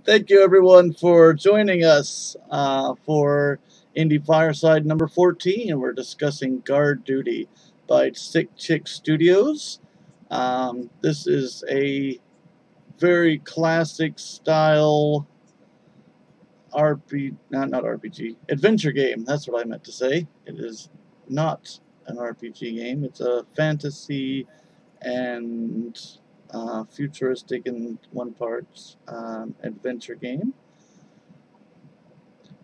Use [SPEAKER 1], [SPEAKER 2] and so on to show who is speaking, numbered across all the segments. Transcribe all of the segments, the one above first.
[SPEAKER 1] Thank you, everyone, for joining us for Indie Fireside number 14. We're discussing Guard Duty by Sick Chick Studios. This is a very classic style not RPG, adventure game. That's what I meant to say. It is not an RPG game. It's a fantasy and futuristic in one part adventure game.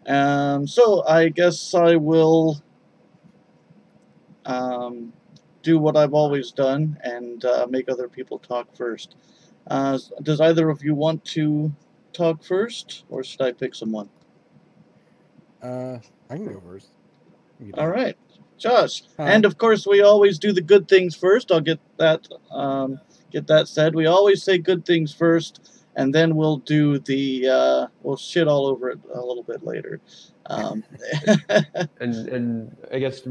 [SPEAKER 1] So I guess I will do what I've always done and make other people talk first. Does either of you want to talk first, or should I pick someone?
[SPEAKER 2] I can go first.
[SPEAKER 1] All right, Josh. Hi. And of course, we always do the good things first. I'll get that said. We always say good things first, and then we'll do the we'll shit all over it a little bit later.
[SPEAKER 3] And I guess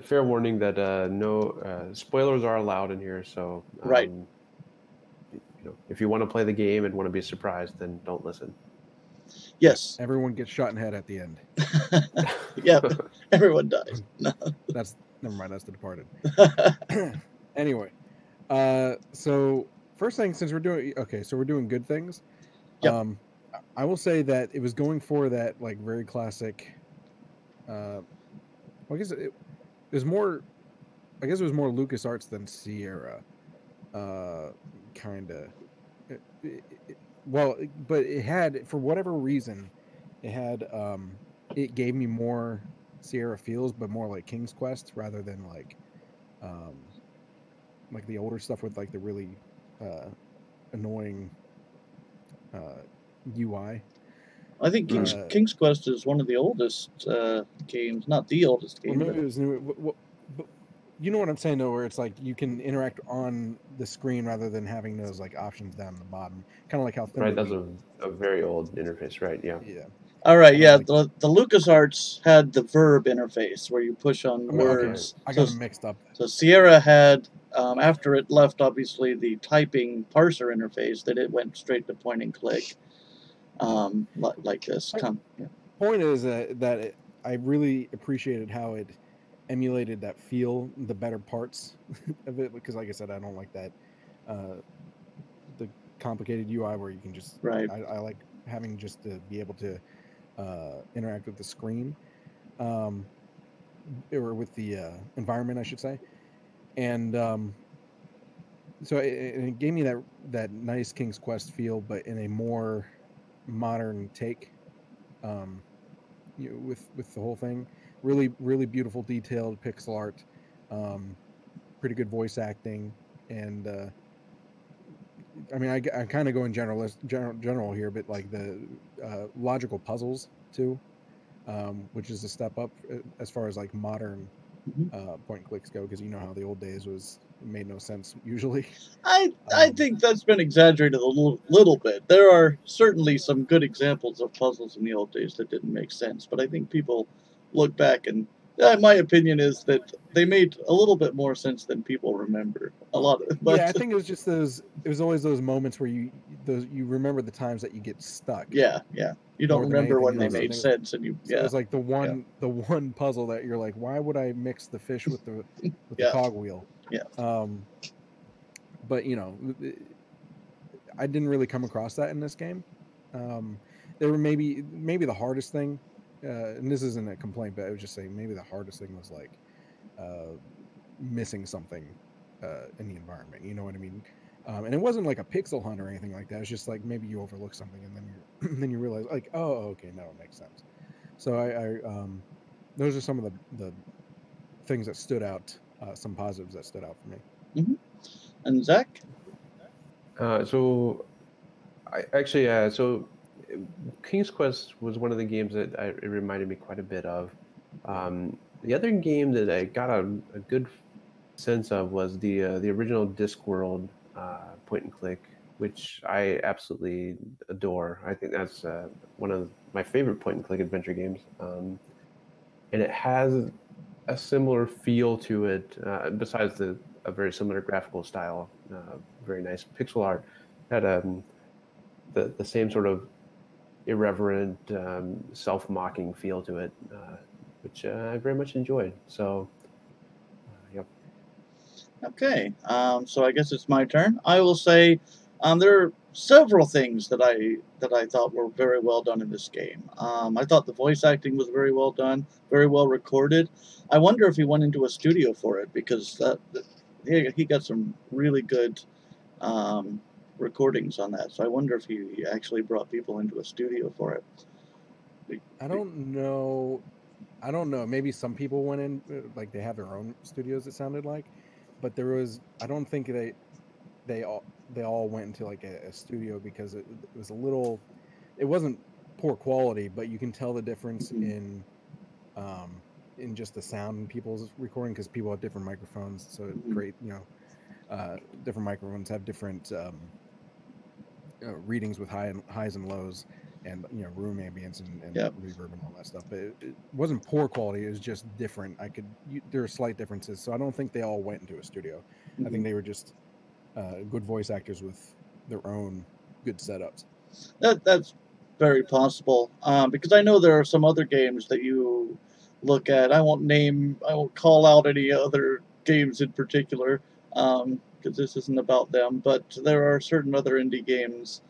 [SPEAKER 3] fair warning that no spoilers are allowed in here. So
[SPEAKER 1] right.
[SPEAKER 3] If you want to play the game and want to be surprised, then don't listen.
[SPEAKER 1] Yes.
[SPEAKER 2] Everyone gets shot in the head at the end.
[SPEAKER 1] Yeah, everyone dies. No.
[SPEAKER 2] Never mind. That's The Departed. Anyway, so first thing, since we're doing good things.
[SPEAKER 1] Yep.
[SPEAKER 2] I will say that it was going for that like very classic. I guess it was more. I guess it was more LucasArts than Sierra. Kinda. Well, but it had, for whatever reason, it gave me more Sierra feels, but more like King's Quest rather than like the older stuff with like the really annoying UI.
[SPEAKER 1] I think King's Quest is one of the oldest games, not the oldest game.
[SPEAKER 2] Well, maybe it was new. But you know what I'm saying, though, where it's like you can interact on the screen rather than having those like options down the bottom, kind of like how.
[SPEAKER 3] Right, that's a very old interface, right? Yeah.
[SPEAKER 2] Yeah.
[SPEAKER 1] All right, yeah. The LucasArts had the verb interface where you push on words.
[SPEAKER 2] I got them mixed up.
[SPEAKER 1] So Sierra had, after it left, obviously, the typing parser interface, that it went straight to point and click, like this.
[SPEAKER 2] Point is that I really appreciated how it emulated that feel, the better parts of it, because like I said, I don't like that the complicated UI where you can just I like having just to be able to interact with the screen or with the environment, I should say. And so it gave me that nice King's Quest feel, but in a more modern take with the whole thing. Really, really beautiful, detailed pixel art, pretty good voice acting, and I mean, I kind of go in general here, but like the logical puzzles too, which is a step up as far as like modern point and clicks go, because you know how the old days made no sense usually.
[SPEAKER 1] I think that's been exaggerated a little bit. There are certainly some good examples of puzzles in the old days that didn't make sense, but I think people look back and my opinion is that they made a little bit more sense than people remember. A lot of it.
[SPEAKER 2] But yeah, I think it was just it was always those moments where you remember the times that you get stuck.
[SPEAKER 1] Yeah. You don't remember when they made sense, and
[SPEAKER 2] so it was like the one puzzle that you're like, why would I mix the fish with the cogwheel?
[SPEAKER 1] Yeah.
[SPEAKER 2] But I didn't really come across that in this game. There were maybe the hardest thing. And this isn't a complaint, but I was just saying maybe the hardest thing was like missing something in the environment. You know what I mean? And it wasn't like a pixel hunt or anything like that. It's just like maybe you overlook something and then you realize like, oh, okay, no, it makes sense. So I those are some of the things that stood out, some positives that stood out for me.
[SPEAKER 1] Mm-hmm. And Zach?
[SPEAKER 3] So King's Quest was one of the games that it reminded me quite a bit of. The other game that I got a good sense of was the original Discworld point and click, which I absolutely adore. I think that's one of my favorite point and click adventure games, and it has a similar feel to it. Besides a very similar graphical style, very nice pixel art. Had the same sort of irreverent, self-mocking feel to it, which I very much enjoyed. So, yep.
[SPEAKER 1] Okay, so I guess it's my turn. I will say there are several things that I thought were very well done in this game. I thought the voice acting was very well done, very well recorded. I wonder if he went into a studio for it because he got some really good um, recordings on that. So I wonder if he actually brought people into a studio for it.
[SPEAKER 2] I don't know. I don't know. Maybe some people went in, like they have their own studios. It sounded like, but there was. I don't think they all went into like a studio because it was a little. It wasn't poor quality, but you can tell the difference in just the sound in people's recording because people have different microphones. So great, different microphones have different readings with highs and lows, and room ambience and
[SPEAKER 1] Yep.
[SPEAKER 2] reverb and all that stuff. But it wasn't poor quality; it was just different. There are slight differences, so I don't think they all went into a studio. I think they were just good voice actors with their own good setups.
[SPEAKER 1] That's very possible because I know there are some other games that you look at. I won't call out any other games in particular because this isn't about them. But there are certain other indie games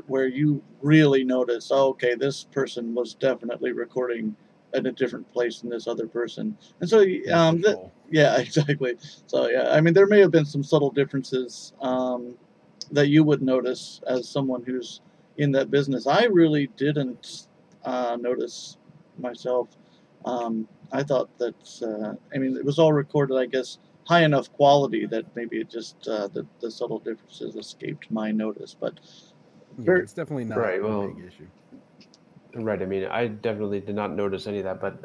[SPEAKER 1] where you really notice, oh, okay, this person was definitely recording at a different place than this other person, and so yeah, exactly. So yeah, I mean, there may have been some subtle differences that you would notice as someone who's in that business. I really didn't notice myself. I thought that I mean, it was all recorded, I guess, high enough quality that maybe it just the subtle differences escaped my notice. But
[SPEAKER 2] it's definitely not
[SPEAKER 3] right,
[SPEAKER 2] a big issue.
[SPEAKER 3] Right. I mean, I definitely did not notice any of that, but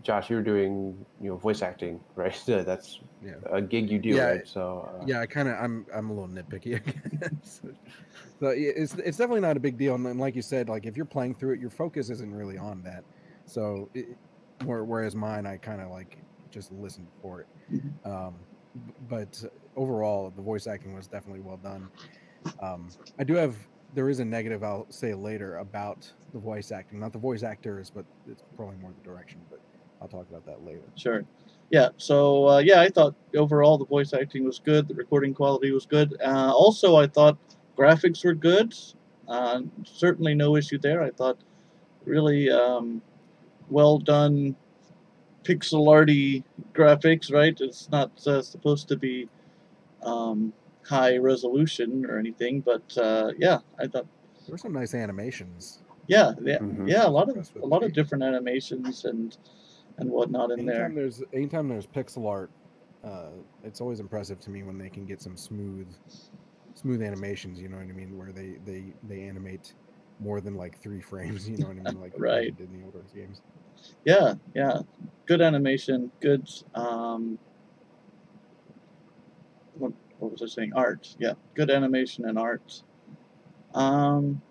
[SPEAKER 3] Josh, you're doing voice acting, right? That's a gig you do, right? So
[SPEAKER 2] yeah, I'm a little nitpicky. So it's definitely not a big deal, and like you said, like if you're playing through it, your focus isn't really on that. So whereas mine, I kind of like just listened for it. But overall, the voice acting was definitely well done. There is a negative I'll say later about the voice acting, not the voice actors, but it's probably more the direction. But I'll talk about that later.
[SPEAKER 1] Sure. Yeah. So yeah, I thought overall the voice acting was good. The recording quality was good. Also, I thought graphics were good. Certainly no issue there. I thought really well done pixel arty graphics. Right. It's not supposed to be high resolution or anything, but yeah, I thought
[SPEAKER 2] there were some nice animations.
[SPEAKER 1] Yeah, a lot of different animations and whatnot in there.
[SPEAKER 2] Anytime there's pixel art, it's always impressive to me when they can get some smooth animations. You know what I mean? Where they animate more than like 3 frames. You know what I mean? Like
[SPEAKER 1] right.
[SPEAKER 2] Did in the older games.
[SPEAKER 1] Yeah, good animation, good. What was I saying? Art. Yeah, good animation and art. And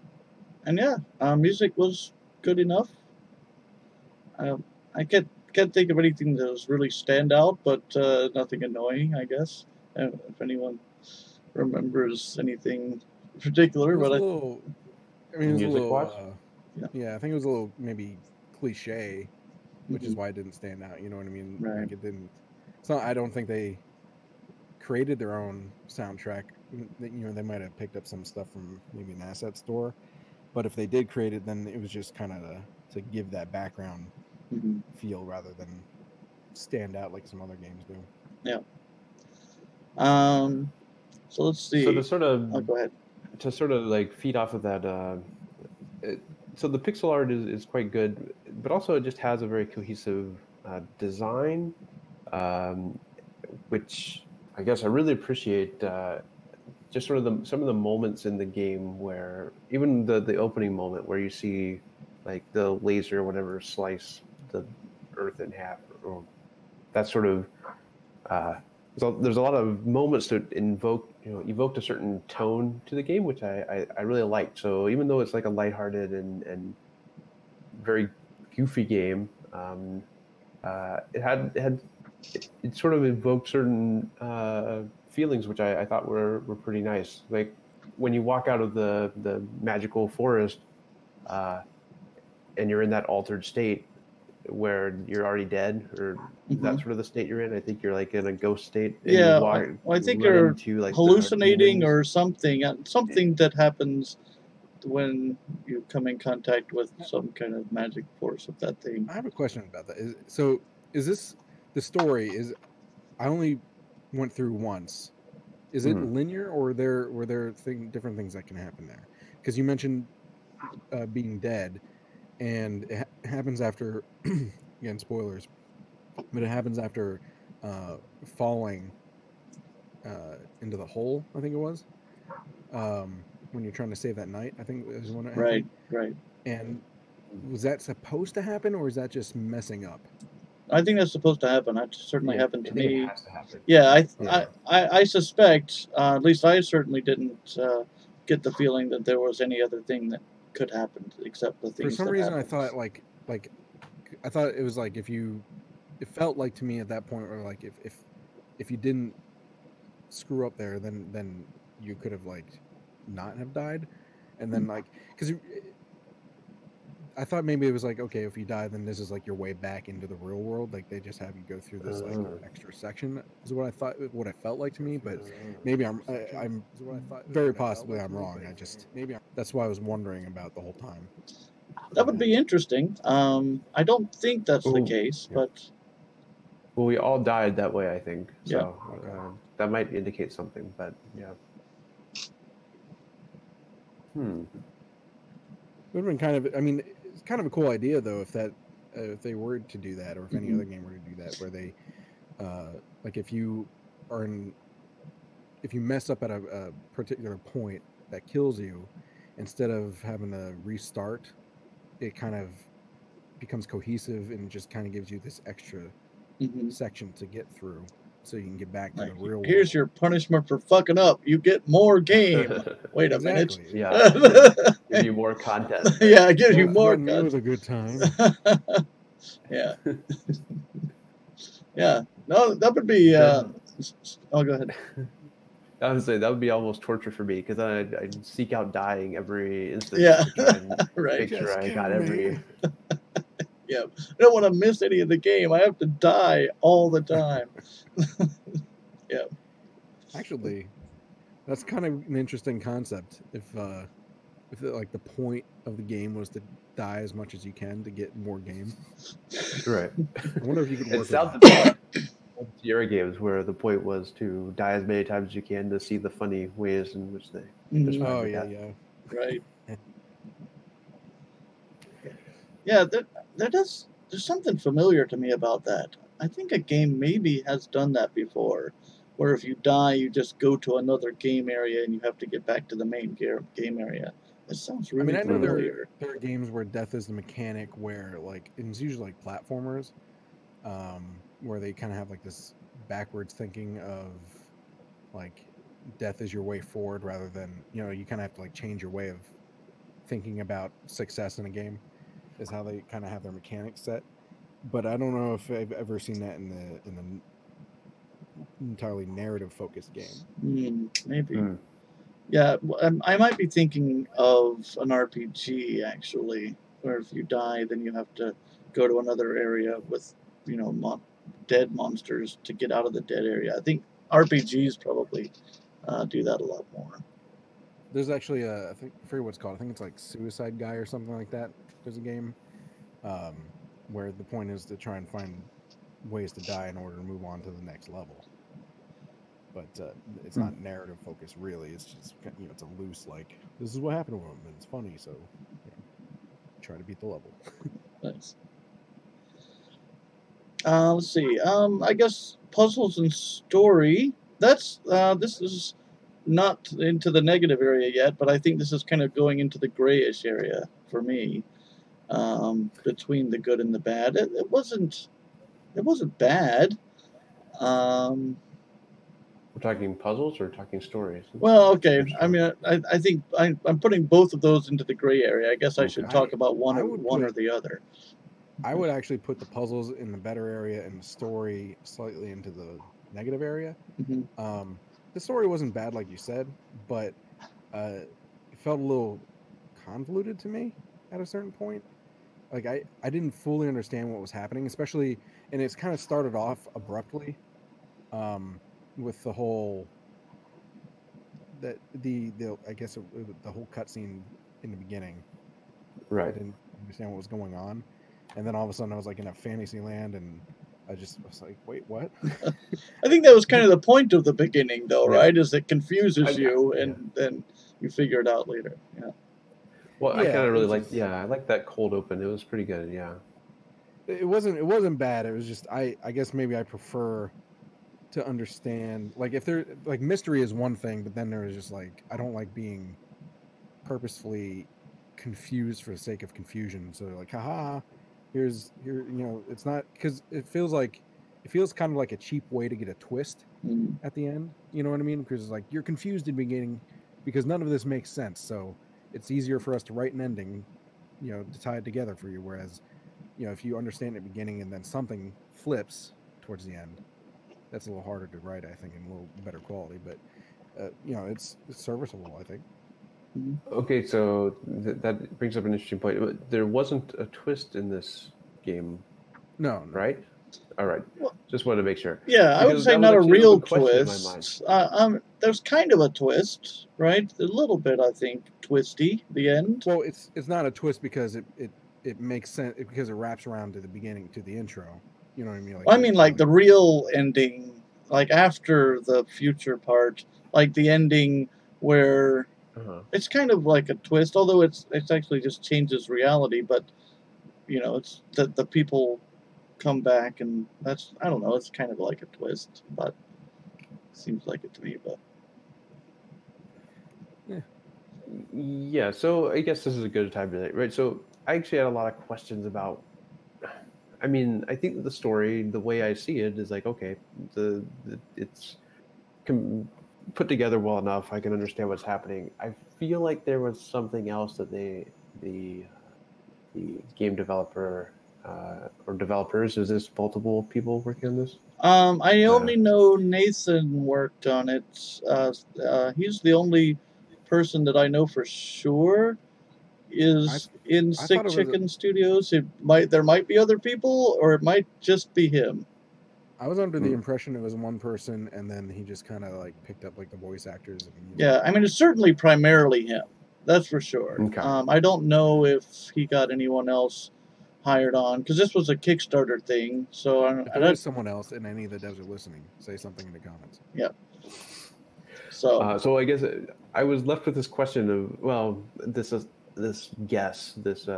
[SPEAKER 1] yeah, music was good enough. I can't think of anything that was really stand out, but nothing annoying, I guess. If anyone remembers anything particular,
[SPEAKER 2] it was
[SPEAKER 1] but
[SPEAKER 2] a little. I mean, it was
[SPEAKER 3] music
[SPEAKER 2] a little.
[SPEAKER 1] Yeah,
[SPEAKER 2] I think it was a little maybe cliche, which is why it didn't stand out. You know what I mean?
[SPEAKER 1] Right.
[SPEAKER 2] Like it didn't. So I don't think they created their own soundtrack. They might have picked up some stuff from maybe an asset store, but if they did create it, then it was just kind of to give that background feel rather than stand out like some other games do.
[SPEAKER 1] Yeah. So let's see.
[SPEAKER 3] So to sort of
[SPEAKER 1] go ahead.
[SPEAKER 3] To sort of like feed off of that, so the pixel art is quite good, but also it just has a very cohesive design, which I guess I really appreciate. Just sort of some of the moments in the game where even the opening moment where you see like the laser or whatever slice the earth in half, or that sort of so there's a lot of moments that evoked a certain tone to the game, which I really liked. So even though it's like a lighthearted and very goofy game, it sort of evoked certain feelings which I thought were pretty nice. Like when you walk out of the magical forest, and you're in that altered state where you're already dead, or that's sort of the state you're in. I think you're like in a ghost state. And
[SPEAKER 1] Yeah,
[SPEAKER 3] you walk,
[SPEAKER 1] I think
[SPEAKER 3] run
[SPEAKER 1] you're
[SPEAKER 3] into like the
[SPEAKER 1] hallucinating
[SPEAKER 3] demons.
[SPEAKER 1] or something. Something that happens when you come in contact with some kind of magic force of that thing.
[SPEAKER 2] I have a question about that. Is this the story? Is I only went through once. Is it linear, or were there different things that can happen there? Because you mentioned being dead, and it happens after again spoilers, but it happens after falling into the hole. I think it was when you're trying to save that knight. I think is when it happened.
[SPEAKER 1] Right.
[SPEAKER 2] And was that supposed to happen, or is that just messing up?
[SPEAKER 1] I think that's supposed to happen. That certainly
[SPEAKER 3] Yeah,
[SPEAKER 1] happened
[SPEAKER 3] I
[SPEAKER 1] to
[SPEAKER 3] think
[SPEAKER 1] me.
[SPEAKER 3] it has to happen.
[SPEAKER 1] Yeah,
[SPEAKER 2] Yeah.
[SPEAKER 1] I suspect. At least I certainly didn't get the feeling that there was any other thing that could happen except the things.
[SPEAKER 2] For some
[SPEAKER 1] that
[SPEAKER 2] reason,
[SPEAKER 1] happens.
[SPEAKER 2] I thought I thought it was like it felt like to me at that point where like if you didn't screw up there, then you could have like not have died, and then like because I thought maybe it was like, okay, if you die, then this is like your way back into the real world. Like they just have you go through this like extra section is what I thought, what it felt like to me. But maybe I'm very possibly I'm wrong. That's why I was wondering about the whole time.
[SPEAKER 1] That would be interesting. I don't think that's the
[SPEAKER 3] Ooh,
[SPEAKER 1] case,
[SPEAKER 2] yeah.
[SPEAKER 1] but
[SPEAKER 3] Well, we all died that way, I think.
[SPEAKER 1] Yeah.
[SPEAKER 3] So that might indicate something, but yeah.
[SPEAKER 2] It would have been kind of. I mean, it's kind of a cool idea though if they were to do that, or if any other game were to do that, where they like if you mess up at a particular point that kills you, instead of having to restart, it kind of becomes cohesive and just kind of gives you this extra section to get through, so you can get back to the real world.
[SPEAKER 1] Here's your punishment for fucking up. You get more game. Wait a minute.
[SPEAKER 3] Yeah. Give you more content.
[SPEAKER 1] Yeah, give you
[SPEAKER 2] Well,
[SPEAKER 1] more
[SPEAKER 2] it was a good time.
[SPEAKER 1] Yeah. Yeah. No, that would be. Oh, go ahead.
[SPEAKER 3] I would say that would be almost torture for me, because I'd seek out dying every instant
[SPEAKER 1] Yeah.
[SPEAKER 3] to try and
[SPEAKER 1] Right.
[SPEAKER 3] make sure I
[SPEAKER 2] Just
[SPEAKER 3] got
[SPEAKER 2] kill me.
[SPEAKER 3] every.
[SPEAKER 1] Yeah. I don't want to miss any of the game. I have to die all the time. Yeah.
[SPEAKER 2] Actually, that's kind of an interesting concept. If like the point of the game was to die as much as you can to get more game.
[SPEAKER 3] Right.
[SPEAKER 2] I wonder if you could work
[SPEAKER 3] It
[SPEAKER 2] with
[SPEAKER 3] sounds
[SPEAKER 2] that.
[SPEAKER 3] like Sierra games where the point was to die as many times as you can to see the funny ways in which they.
[SPEAKER 2] Oh yeah.
[SPEAKER 1] Right. Yeah, there's something familiar to me about that. I think a game maybe has done that before, where if you die, you just go to another game area and you have to get back to the main game area. It sounds really
[SPEAKER 2] I know
[SPEAKER 1] familiar.
[SPEAKER 2] there are games where death is the mechanic, where like it's usually like platformers, where they kind of have like this backwards thinking of like death is your way forward, rather than you kind of have to like change your way of thinking about success in a game. Is how they kind of have their mechanics set. But I don't know if I've ever seen that in the entirely narrative focused game.
[SPEAKER 1] Maybe. Yeah, I might be thinking of an RPG actually, where if you die, then you have to go to another area with, dead monsters to get out of the dead area. I think RPGs probably do that a lot more.
[SPEAKER 2] There's actually I forget what it's called. I think it's like Suicide Guy or something like that. There's a game where the point is to try and find ways to die in order to move on to the next level. But it's not narrative focused, really. It's just it's a loose like this is what happened to him, and it's funny, so try to beat the level.
[SPEAKER 1] Nice. Let's see. I guess puzzles and story. That's this is not into the negative area yet, but I think this is kind of going into the grayish area for me. Between the good and the bad, it wasn't bad.
[SPEAKER 3] We're talking puzzles or talking stories?
[SPEAKER 1] Well, okay. I mean, I think I'm putting both of those into the gray area. I guess I should talk about one or the other.
[SPEAKER 2] I would actually put the puzzles in the better area and the story slightly into the negative area. The story wasn't bad, like you said, but it felt a little convoluted to me at a certain point. Like I didn't fully understand what was happening, especially, and it's kind of started off abruptly, with the whole that the I guess the whole cutscene in the beginning. I
[SPEAKER 3] Right.
[SPEAKER 2] didn't understand what was going on, and then all of a sudden I was like in a fantasy land, and I was like, wait, what?
[SPEAKER 1] I think that was kind of the point of the beginning, though,
[SPEAKER 3] Yeah.
[SPEAKER 1] right? Is it confuses
[SPEAKER 3] I-
[SPEAKER 1] you,
[SPEAKER 3] yeah.
[SPEAKER 1] and then you figure it out later. Yeah.
[SPEAKER 3] Well, I
[SPEAKER 2] Yeah,
[SPEAKER 3] kind of
[SPEAKER 2] it
[SPEAKER 3] really
[SPEAKER 2] was
[SPEAKER 3] like.
[SPEAKER 2] just-
[SPEAKER 3] Yeah, I like that cold open. It was pretty good. Yeah.
[SPEAKER 2] It wasn't bad. It was just I guess maybe I prefer to understand, like, if there, like, mystery is one thing, but then there is just like I don't like being purposefully confused for the sake of confusion. So like, haha, here, it's not, because it feels kind of like a cheap way to get a twist
[SPEAKER 1] Mm.
[SPEAKER 2] at the end. You know what I mean? Because it's like you're confused in the beginning because none of this makes sense. So it's easier for us to write an ending, to tie it together for you. Whereas, if you understand at the beginning and then something flips towards the end, that's a little harder to write, I think, and a little better quality. But it's serviceable, I think.
[SPEAKER 3] Okay, so that brings up an interesting point. But there wasn't a twist in this game,
[SPEAKER 2] No.
[SPEAKER 3] right? All right.
[SPEAKER 1] Well,
[SPEAKER 3] Just wanted to make sure.
[SPEAKER 1] Yeah, I would
[SPEAKER 3] Because
[SPEAKER 1] say
[SPEAKER 3] that was
[SPEAKER 1] not a
[SPEAKER 3] actually
[SPEAKER 1] real
[SPEAKER 3] open question in my mind.
[SPEAKER 1] twist. There's kind of a twist, right? A little bit, I think, twisty. The end.
[SPEAKER 2] Well, it's not a twist because it makes sense because it wraps around to the beginning, to the intro. You know what I mean?
[SPEAKER 1] Well, I mean, like the real ending, like after the future part, like the ending where
[SPEAKER 3] Uh-huh.
[SPEAKER 1] it's kind of like a twist, although it's actually just changes reality. But it's that the people come back, and that's, I don't know. It's kind of like a twist, but seems like it to me. But
[SPEAKER 3] Yeah, so I guess this is a good time to, right? So I actually had a lot of questions about. I mean, I think the story, the way I see it, is like, okay, it's put together well enough. I can understand what's happening. I feel like there was something else that the game developer or developers, is this multiple people working on this?
[SPEAKER 1] I only know Nathan worked on it. He's the only person that I know for sure is in
[SPEAKER 2] I
[SPEAKER 1] Sick
[SPEAKER 2] thought it was
[SPEAKER 1] Chicken Studios. There might be other people, or it might just be him.
[SPEAKER 2] I was under the impression it was one person, and then he just kind of like picked up like the voice actors. And
[SPEAKER 1] Yeah, I mean, it's certainly primarily him. That's for sure.
[SPEAKER 3] Okay.
[SPEAKER 1] I don't know if he got anyone else hired on, because this was a Kickstarter thing. So
[SPEAKER 2] if there is someone else, and any of the devs are listening, say something in the comments.
[SPEAKER 1] Yeah. So
[SPEAKER 3] I guess I was left with this question of, well, this guess, this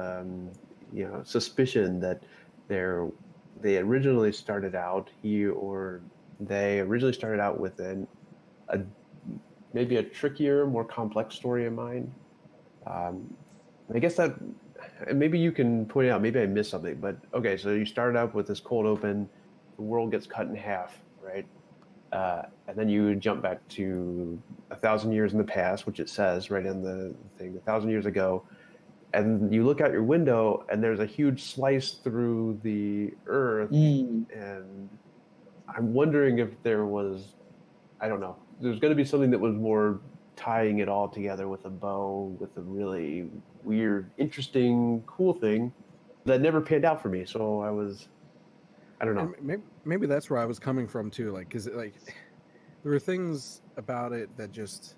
[SPEAKER 3] suspicion that they originally started out, they originally started out with maybe a trickier, more complex story in mind. I guess that maybe you can point out, maybe I missed something, but okay, so you started out with this cold open, the world gets cut in half, right? And then you jump back to 1,000 years in the past, which it says right in the thing, 1,000 years ago, and you look out your window and there's a huge slice through the earth, and I'm wondering if there was, I don't know, there's going to be something that was more tying it all together with a bow, with a really weird, interesting, cool thing that never panned out for me. So I don't know.
[SPEAKER 2] And maybe that's where I was coming from too. Like, because like there were things about it that just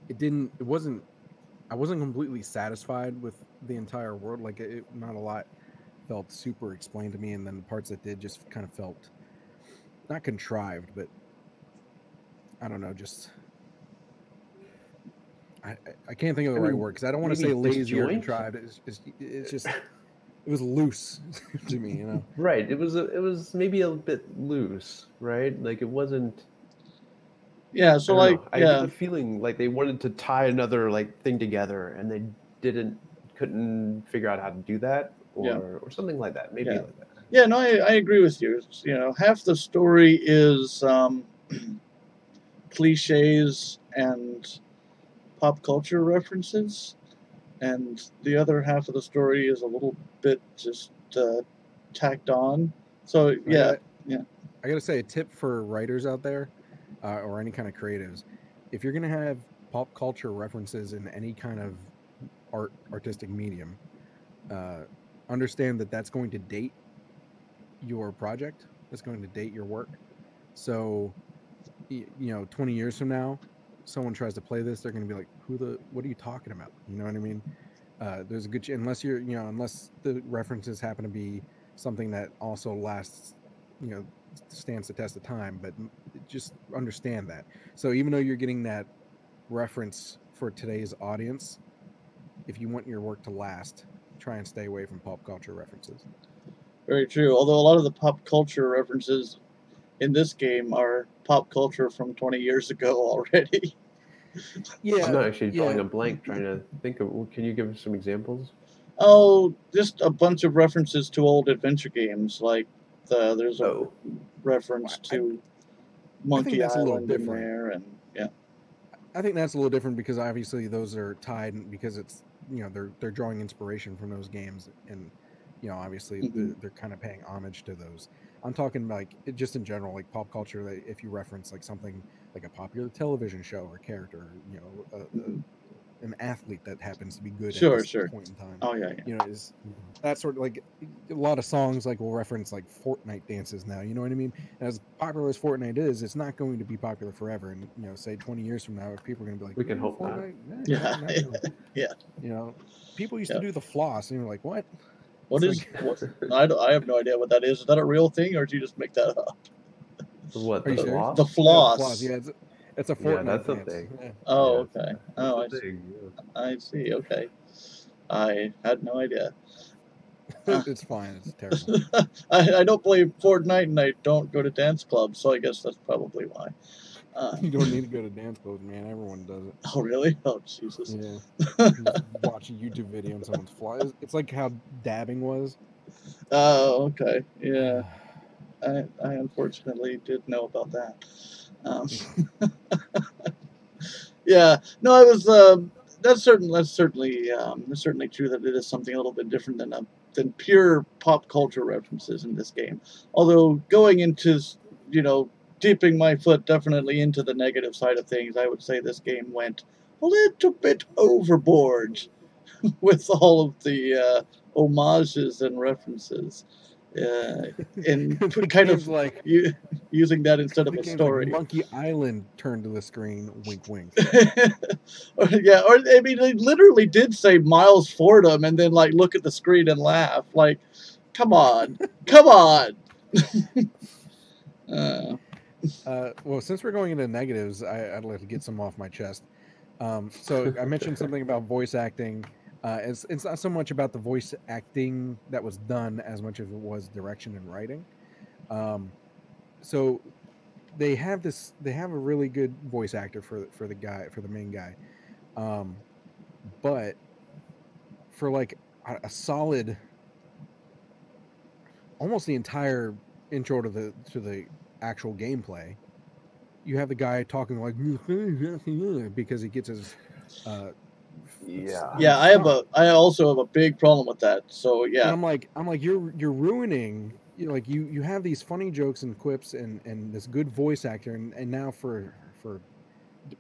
[SPEAKER 2] I wasn't completely satisfied with the entire world. Like, not a lot felt super explained to me, and then the parts that did just kind of felt not contrived, but I don't know, just I can't think of the right word, because I don't want to say lazy or contrived. It's just it was loose to me,
[SPEAKER 3] Right. It was maybe a bit loose, right? Like it wasn't.
[SPEAKER 1] Yeah. So I
[SPEAKER 3] get the feeling like they wanted to tie another thing together, and they couldn't figure out how to do that, or something like that. Maybe like that.
[SPEAKER 1] Yeah. No, I agree with you. Half the story is cliches and pop culture references, and the other half of the story is a little bit just tacked on. So I
[SPEAKER 2] gotta say, a tip for writers out there, or any kind of creatives: if you're gonna have pop culture references in any kind of artistic medium, understand that that's going to date your project. It's going to date your work. So, 20 years from now, someone tries to play this, they're going to be like, what are you talking about? You know what I mean? There's a good unless unless the references happen to be something that also lasts, stands the test of time. But just understand that. So even though you're getting that reference for today's audience, if you want your work to last, try and stay away from pop culture references.
[SPEAKER 1] Very true. Although a lot of the pop culture references in this game are pop culture from 20 years ago already.
[SPEAKER 2] Yeah,
[SPEAKER 3] I'm not actually drawing a blank trying to think of. Can you give some examples?
[SPEAKER 1] Oh, just a bunch of references to old adventure games. Like there's a reference to Monkey Island in there, and yeah.
[SPEAKER 2] I think that's a little different because obviously those are tied because it's they're drawing inspiration from those games, and obviously they're kind of paying homage to those. I'm talking like just in general, like pop culture. Like if you reference like something like a popular television show or character, an athlete that happens to be good at this point in time.
[SPEAKER 1] Oh yeah.
[SPEAKER 2] Is that sort of like a lot of songs like will reference like Fortnite dances now. You know what I mean? And as popular as Fortnite is, it's not going to be popular forever. And say 20 years from now, people are going to be like,
[SPEAKER 3] we can hope
[SPEAKER 2] Fortnite?
[SPEAKER 3] not.
[SPEAKER 1] Yeah.
[SPEAKER 2] People used to do the floss, and you're like, what?
[SPEAKER 1] What is? I have no idea what that is. Is that a real thing, or did you just make that up?
[SPEAKER 3] What?
[SPEAKER 2] The floss?
[SPEAKER 1] The floss.
[SPEAKER 2] The floss. Yeah, it's a Fortnite.
[SPEAKER 3] Yeah, that's
[SPEAKER 2] dance.
[SPEAKER 3] a thing.
[SPEAKER 1] Yeah. Oh,
[SPEAKER 3] yeah,
[SPEAKER 1] okay. Oh, I see. Okay. I had no idea.
[SPEAKER 2] It's fine. It's terrible.
[SPEAKER 1] I don't play Fortnite, and I don't go to dance clubs, so I guess that's probably why.
[SPEAKER 2] You don't need to go to dance clubs, man. Everyone does it.
[SPEAKER 1] Oh, really? Oh, Jesus.
[SPEAKER 2] Yeah. Watch a YouTube video and someone's fly. It's like how dabbing was.
[SPEAKER 1] Oh, okay. Yeah. I unfortunately did know about that. Yeah. No, I was. That's certainly true that it is something a little bit different than pure pop culture references in this game. Although going into dipping my foot definitely into the negative side of things, I would say this game went a little bit overboard with all of the homages and references. And kind of
[SPEAKER 2] like
[SPEAKER 1] using that instead of a story.
[SPEAKER 2] Like Monkey Island turned to the screen, wink, wink.
[SPEAKER 1] Yeah, or I mean, they literally did say Miles Fordham, and then like look at the screen and laugh. Like, come on, come on.
[SPEAKER 2] Well, since we're going into negatives, I'd like to get some off my chest. So I mentioned something about voice acting. It's not so much about the voice acting that was done as much as it was direction and writing. So they have a really good voice actor for the main guy. But for like a solid, almost the entire intro to the actual gameplay, you have the guy talking like because he gets his
[SPEAKER 3] yeah.
[SPEAKER 1] I also have a big problem with that. So yeah,
[SPEAKER 2] and I'm like you're ruining, you have these funny jokes and quips and this good voice actor and now for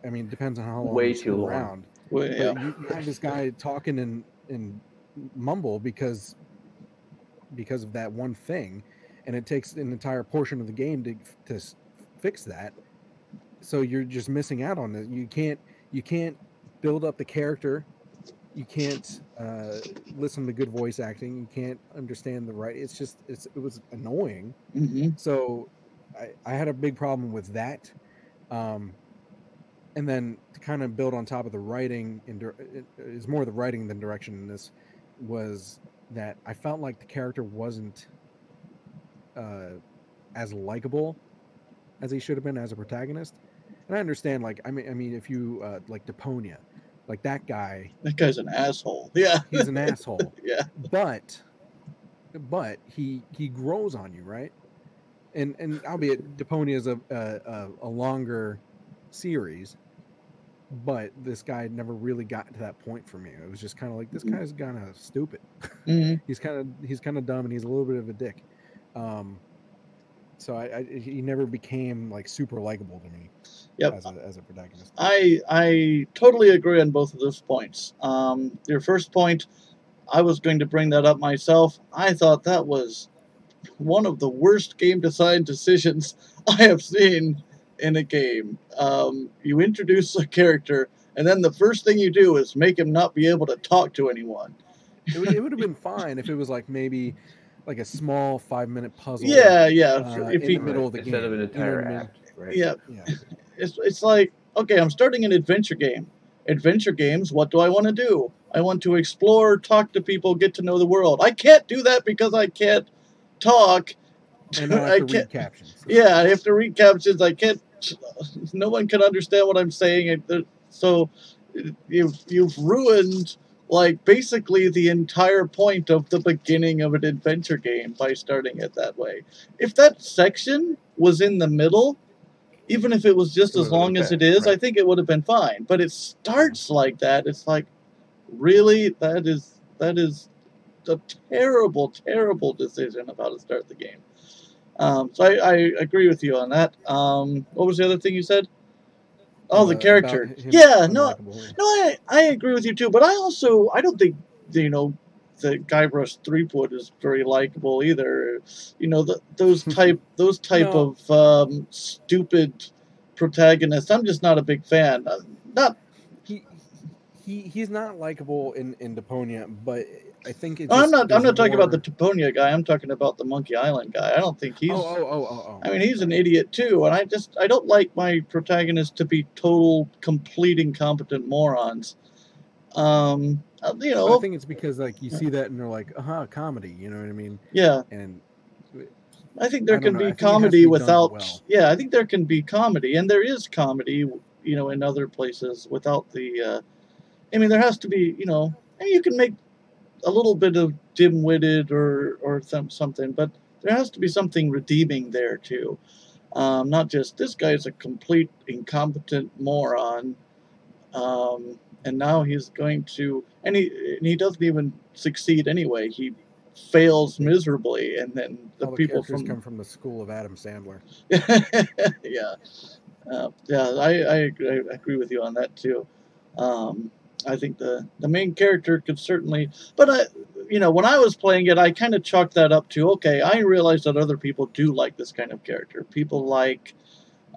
[SPEAKER 2] I mean, it depends on how long
[SPEAKER 3] way
[SPEAKER 2] he's
[SPEAKER 3] too long
[SPEAKER 2] around.
[SPEAKER 1] Well, yeah.
[SPEAKER 2] But you have this guy talking and mumble because of that one thing, and it takes an entire portion of the game to fix that. So you're just missing out on it. You can't build up the character. You can't listen to good voice acting. You can't understand the right. It was annoying.
[SPEAKER 1] Mm-hmm.
[SPEAKER 2] So I had a big problem with that. And then to kind of build on top of the writing, is more the writing than direction in this, was that I felt like the character wasn't as likable as he should have been as a protagonist. And I understand, like, I mean, if you like Deponia, like that guy's
[SPEAKER 1] an asshole. Yeah,
[SPEAKER 2] he's an asshole.
[SPEAKER 1] Yeah,
[SPEAKER 2] but he grows on you, right? And albeit Deponia is a longer series, but this guy never really got to that point for me. It was just kind of like, this guy's kind of stupid.
[SPEAKER 1] Mm-hmm.
[SPEAKER 2] He's kind of dumb, and he's a little bit of a dick. So he never became like super likable to me
[SPEAKER 1] Yep.
[SPEAKER 2] as a protagonist.
[SPEAKER 1] I totally agree on both of those points. Your first point, I was going to bring that up myself. I thought that was one of the worst game design decisions I have seen in a game. You introduce a character, and then the first thing you do is make him not be able to talk to anyone.
[SPEAKER 2] It would have been fine if it was like maybe like a small 5-minute puzzle.
[SPEAKER 1] Yeah. If
[SPEAKER 2] in
[SPEAKER 1] he,
[SPEAKER 2] the middle of the
[SPEAKER 3] instead
[SPEAKER 2] game,
[SPEAKER 3] of an entire
[SPEAKER 2] you know what I mean?
[SPEAKER 3] act, right?
[SPEAKER 1] yeah,
[SPEAKER 2] Yeah.
[SPEAKER 1] it's like, okay, I'm starting an adventure game. Adventure games, what do I want to do? I want to explore, talk to people, get to know the world. I can't do that because I can't talk.
[SPEAKER 2] And now I have
[SPEAKER 1] I
[SPEAKER 2] to
[SPEAKER 1] can't.
[SPEAKER 2] read captions.
[SPEAKER 1] Yeah, I have to read captions. I can't. No one can understand what I'm saying. So you've ruined like basically the entire point of the beginning of an adventure game by starting it that way. If that section was in the middle, even if it was just
[SPEAKER 3] It
[SPEAKER 1] as
[SPEAKER 3] would've been
[SPEAKER 1] long as
[SPEAKER 3] okay,
[SPEAKER 1] it is, I
[SPEAKER 3] right.
[SPEAKER 1] think it would have been fine. But it starts like that. It's like, really, that is a terrible, terrible decision of how to start the game. So I agree with you on that. What was the other thing you said? Oh, the
[SPEAKER 2] About
[SPEAKER 1] character.
[SPEAKER 2] him
[SPEAKER 1] Yeah, no,
[SPEAKER 2] unlikable.
[SPEAKER 1] I agree with you too. But I don't think the Guybrush Threepwood is very likable either. Those type
[SPEAKER 2] No.
[SPEAKER 1] of stupid protagonists. I'm just not a big fan. Not.
[SPEAKER 2] He's not likable in Deponia, but I think it
[SPEAKER 1] I'm
[SPEAKER 2] just
[SPEAKER 1] not. I'm
[SPEAKER 2] there's
[SPEAKER 1] not talking about the
[SPEAKER 2] more.
[SPEAKER 1] Toponia guy. I'm talking about the Monkey Island guy. I don't think he's.
[SPEAKER 2] Oh.
[SPEAKER 1] I mean, he's an idiot too, and I don't like my protagonists to be total, complete, incompetent morons.
[SPEAKER 2] But I think it's because like you see that and they're like, comedy. You know what I mean?
[SPEAKER 1] Yeah.
[SPEAKER 2] And
[SPEAKER 1] I think there
[SPEAKER 2] I don't
[SPEAKER 1] can
[SPEAKER 2] know.
[SPEAKER 1] be
[SPEAKER 2] I think it has to
[SPEAKER 1] comedy
[SPEAKER 2] be done
[SPEAKER 1] without.
[SPEAKER 2] well.
[SPEAKER 1] Yeah, I think there can be comedy, and there is comedy, in other places without the. I mean, there has to be, and you can make a little bit of dim-witted or something, but there has to be something redeeming there too. Not just this guy's a complete incompetent moron, and now he's going to, and he doesn't even succeed anyway. He fails miserably, and then the
[SPEAKER 2] All the
[SPEAKER 1] people
[SPEAKER 2] characters
[SPEAKER 1] from
[SPEAKER 2] come from the school of Adam Sandler.
[SPEAKER 1] yeah, I agree with you on that too. I think the main character could certainly, but when I was playing it, I kind of chalked that up to, okay, I realized that other people do like this kind of character. People like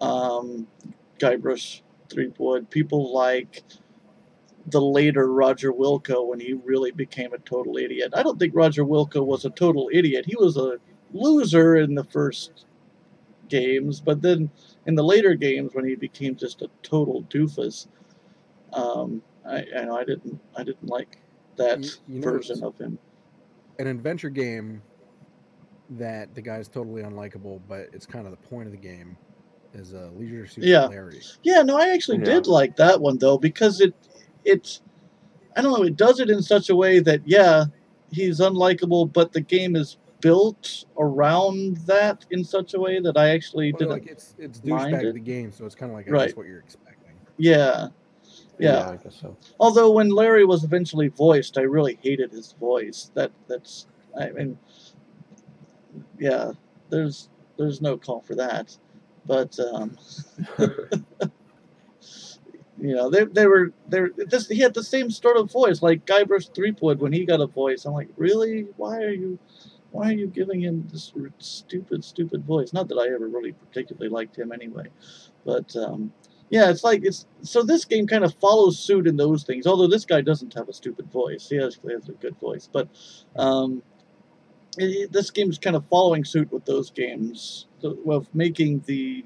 [SPEAKER 1] Guybrush Threepwood. People like the later Roger Wilco when he really became a total idiot. I don't think Roger Wilco was a total idiot. He was a loser in the first games, but then in the later games when he became just a total doofus, I didn't like that version of him.
[SPEAKER 2] An adventure game that the guy's totally unlikable, but it's kind of the point of the game, is Leisure Suit Larry.
[SPEAKER 1] Yeah, no, I actually did like that one though, because it's I don't know, it does it in such a way that he's unlikable, but the game is built around that in such a way that I actually didn't
[SPEAKER 2] like it's
[SPEAKER 1] mind
[SPEAKER 2] douchebag
[SPEAKER 1] it.
[SPEAKER 2] the game, so it's kind of like
[SPEAKER 1] Right.
[SPEAKER 2] I guess what you're expecting.
[SPEAKER 1] Yeah,
[SPEAKER 3] I guess so.
[SPEAKER 1] Although when Larry was eventually voiced, I really hated his voice. I mean, yeah, there's no call for that, but he had the same sort of voice like Guybrush Threepwood when he got a voice. I'm like, really? Why are you giving him this stupid voice? Not that I ever really particularly liked him anyway, but so this game kind of follows suit in those things. Although this guy doesn't have a stupid voice, he actually has a good voice, but this game's kind of following suit with those games of making the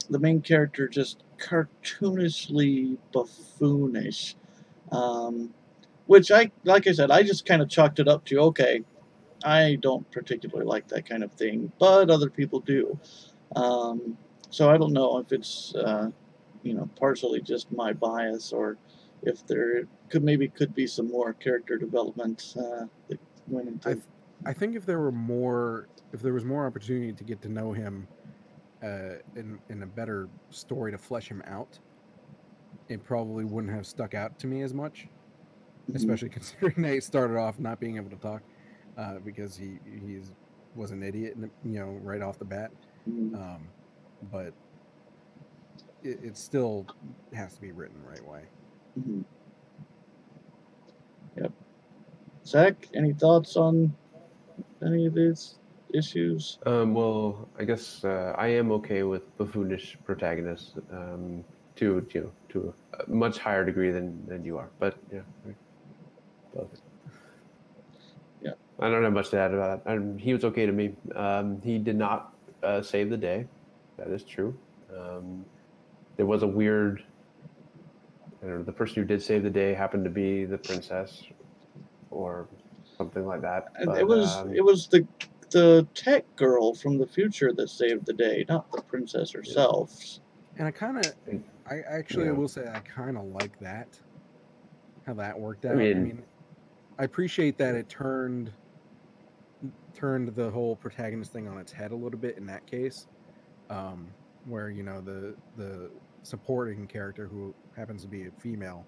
[SPEAKER 1] main character just cartoonishly buffoonish, which like I said, I just kind of chalked it up to, okay, I don't particularly like that kind of thing, but other people do. So I don't know if it's partially just my bias, or if there could be some more character development that went into.
[SPEAKER 2] I think if there was more opportunity to get to know him, in a better story to flesh him out, it probably wouldn't have stuck out to me as much. Especially considering they started off not being able to talk, because he's was an idiot, right off the bat. But it still has to be written the right way.
[SPEAKER 1] Mm-hmm. Yep. Zach, any thoughts on any of these issues?
[SPEAKER 3] Well, I guess I am okay with buffoonish protagonists to a much higher degree than you are. But yeah, both.
[SPEAKER 1] Yeah.
[SPEAKER 3] I don't have much to add about that. He was okay to me. He did not save the day. That is true. There was a weird. I don't know. The person who did save the day happened to be the princess, or something like that. But,
[SPEAKER 1] it was the tech girl from the future that saved the day, not the princess herself.
[SPEAKER 2] And I will say I kind of like that, how that worked out. I mean, I appreciate that it turned the whole protagonist thing on its head a little bit in that case, where the supporting character, who happens to be a female,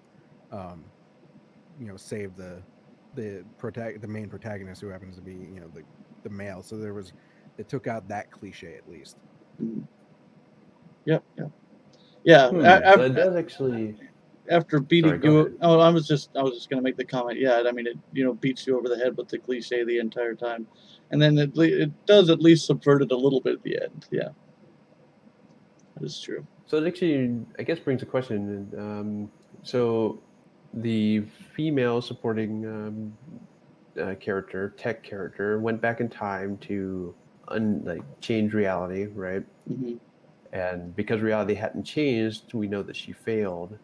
[SPEAKER 2] saved the main protagonist, who happens to be the male. So it took out that cliche at least.
[SPEAKER 1] Yep. Yeah.
[SPEAKER 3] That does actually.
[SPEAKER 1] After beating you, I was just going to make the comment. Yeah, I mean, it beats you over the head with the cliche the entire time, and then it does at least subvert it a little bit at the end. Yeah, that is true.
[SPEAKER 3] So it actually, I guess, brings a question. So the female supporting tech character, went back in time to change reality, right?
[SPEAKER 1] Mm-hmm.
[SPEAKER 3] And because reality hadn't changed, we know that she failed.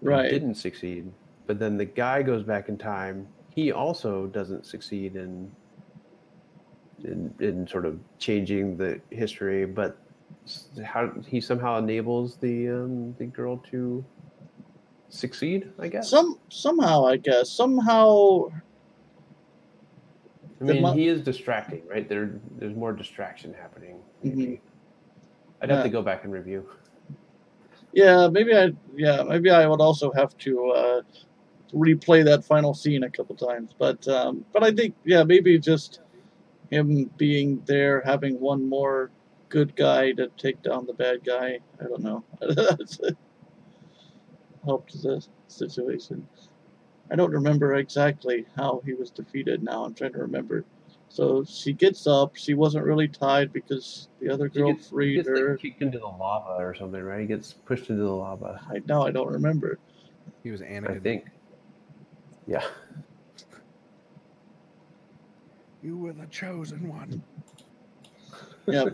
[SPEAKER 1] Right.
[SPEAKER 3] Didn't succeed. But then the guy goes back in time. He also doesn't succeed in sort of changing the history, but how he somehow enables the girl to succeed, I guess.
[SPEAKER 1] Somehow, I guess. Somehow.
[SPEAKER 3] I mean, he is distracting, right? There's more distraction happening. Maybe.
[SPEAKER 1] Mm-hmm.
[SPEAKER 3] I'd have to go back and review.
[SPEAKER 1] Yeah, maybe I would also have to replay that final scene a couple times. But I think, maybe just him being there, having one more good guy to take down the bad guy. I don't know. Helped the situation. I don't remember exactly how he was defeated now. I'm trying to remember. So she gets up. She wasn't really tied because the other girl freed her.
[SPEAKER 3] Like, kicked into the lava or something, right? He gets pushed into the lava.
[SPEAKER 1] I don't remember.
[SPEAKER 2] He was Anakin.
[SPEAKER 3] I think. Yeah.
[SPEAKER 2] You were the chosen one.
[SPEAKER 1] Yeah.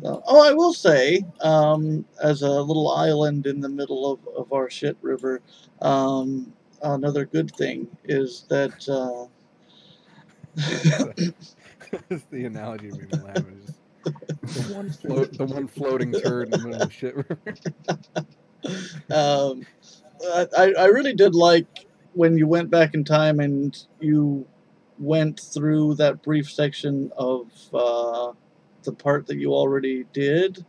[SPEAKER 1] I will say, as a little island in the middle of our shit river, another good thing is that.
[SPEAKER 2] The analogy made me laugh. The one floating turd in the middle of shit river.
[SPEAKER 1] I really did like when you went back in time and you went through that brief section of the part that you already did,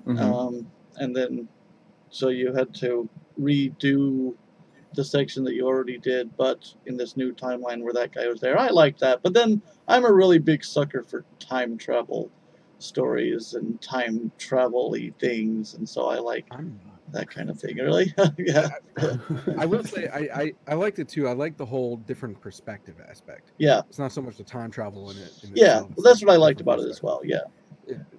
[SPEAKER 1] and then so you had to redo the section that you already did, but in this new timeline where that guy was there. I like that. But then I'm a really big sucker for time travel stories and time travel-y things, and so I like that kind of thing. Really? Yeah.
[SPEAKER 2] I will say I liked it too. I like the whole different perspective aspect.
[SPEAKER 1] Yeah.
[SPEAKER 2] It's not so much the time travel in it.
[SPEAKER 1] Well, that's what I liked about it as well. Yeah.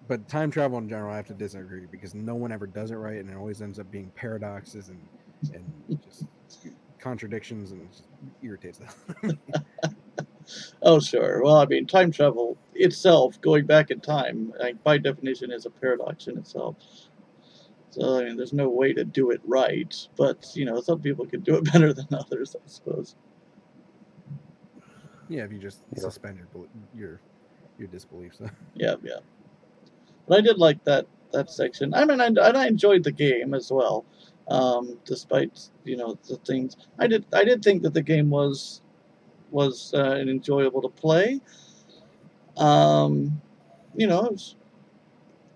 [SPEAKER 2] But time travel in general, I have to disagree, because no one ever does it right, and it always ends up being paradoxes and just contradictions, and it just irritates them.
[SPEAKER 1] Oh, sure. Well, I mean, time travel itself, going back in time, by definition, is a paradox in itself. So, I mean, there's no way to do it right, but, some people can do it better than others, I suppose.
[SPEAKER 2] Yeah, if you just suspend your disbelief. So.
[SPEAKER 1] Yeah. But I did like that section. I mean, I enjoyed the game as well, despite the things. I did think that the game was enjoyable to play. It was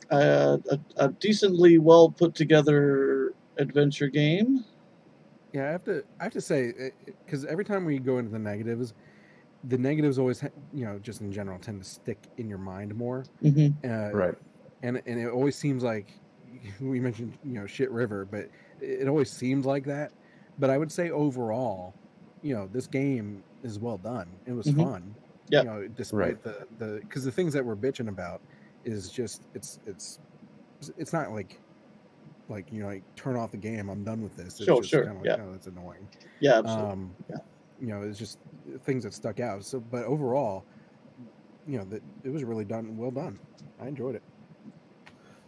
[SPEAKER 1] a decently well put together adventure game.
[SPEAKER 2] Yeah, I have to say, because every time we go into the negatives, the negatives always, just in general, tend to stick in your mind more.
[SPEAKER 3] Right.
[SPEAKER 2] And it always seems like we mentioned, shit river, but it always seemed like that. But I would say overall, this game is well done. It was fun.
[SPEAKER 1] Yeah.
[SPEAKER 2] Despite the because the things that we're bitching about is just it's not like turn off the game, I'm done with this. It's just kind of like, oh, that's annoying.
[SPEAKER 1] Yeah, absolutely.
[SPEAKER 2] It's just things that stuck out. So, but overall, that it was really well done. I enjoyed it.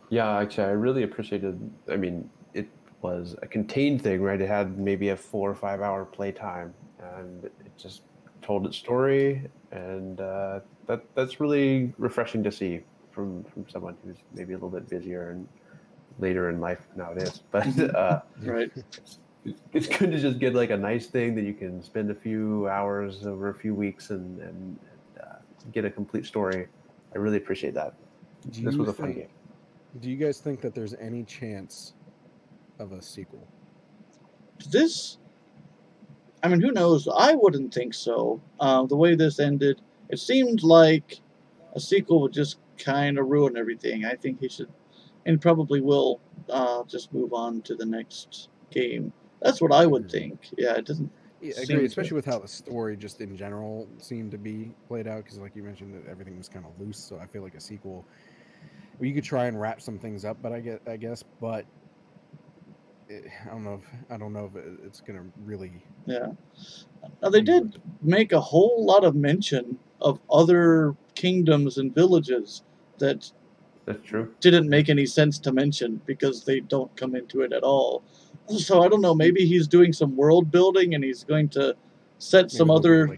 [SPEAKER 3] Yeah, actually, I really appreciated. I mean, it was a contained thing, right? It had maybe a 4 or 5 hour playtime, and it just told its story, and that's really refreshing to see from someone who's maybe a little bit busier and later in life nowadays. But
[SPEAKER 1] right,
[SPEAKER 3] it's good to just get like a nice thing that you can spend a few hours over a few weeks and get a complete story. I really appreciate that. This was a fun game.
[SPEAKER 2] Do you guys think that there's any chance of a sequel?
[SPEAKER 1] I mean, who knows? I wouldn't think so. The way this ended, it seemed like a sequel would just kind of ruin everything. I think he should, and probably will, just move on to the next game. That's what I would think. Yeah, it doesn't.
[SPEAKER 2] Yeah, I agree, especially with how the story just in general seemed to be played out, because like you mentioned, that everything was kind of loose. So I feel like a sequel, you could try and wrap some things up, but I guess, but I don't know if it's gonna really.
[SPEAKER 1] Yeah. Now they did make a whole lot of mention of other kingdoms and villages
[SPEAKER 3] that's true.
[SPEAKER 1] Didn't make any sense to mention because they don't come into it at all. So I don't know. Maybe he's doing some world building and he's going to set some other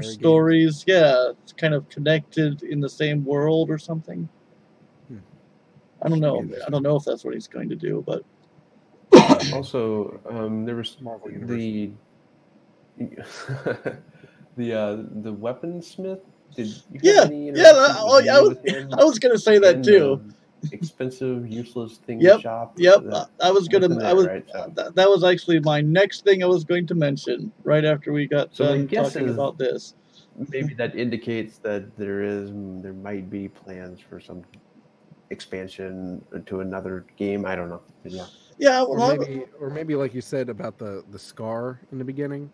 [SPEAKER 1] stories. Games. Yeah, it's kind of connected in the same world or something. I don't know. I don't know if that's what he's going to do, but
[SPEAKER 3] also there was the weaponsmith. Did you have any
[SPEAKER 1] I was going to say that too.
[SPEAKER 3] Expensive, useless thing shop.
[SPEAKER 1] Yep. I was gonna. That was actually my next thing I was going to mention right after we got done talking about this.
[SPEAKER 3] Maybe that indicates that there might be plans for some expansion to another game. I don't know. Yeah.
[SPEAKER 1] Yeah.
[SPEAKER 2] Or maybe like you said about the scar in the beginning,